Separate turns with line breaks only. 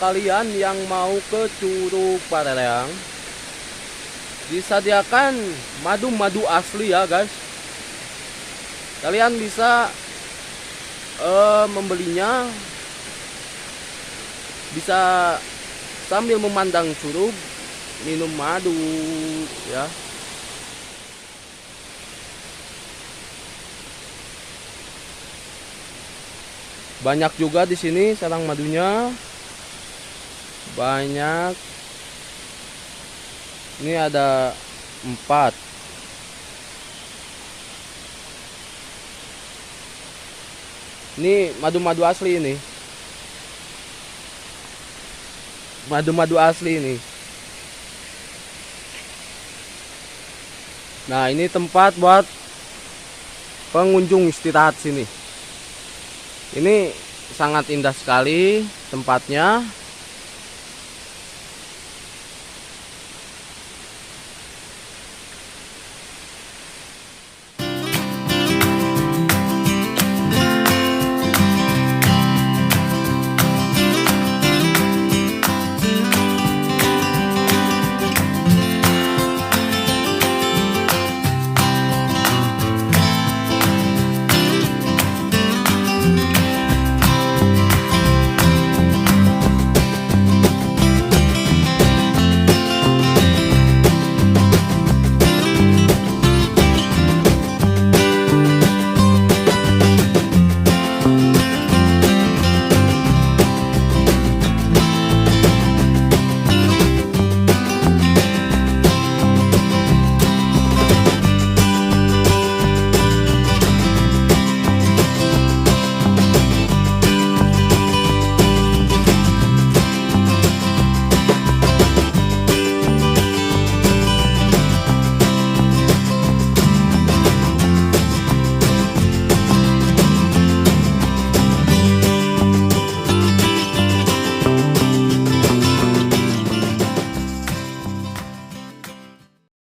kalian yang mau ke Curug Pareleng, disediakan madu-madu asli ya guys. Kalian bisa membelinya, bisa sambil memandang curug, minum madu ya. Banyak juga di sini sarang madunya. Banyak. Ini ada 4. Ini madu-madu asli ini. Madu-madu asli ini. Nah, ini tempat buat pengunjung istirahat sini. Ini sangat indah sekali tempatnya.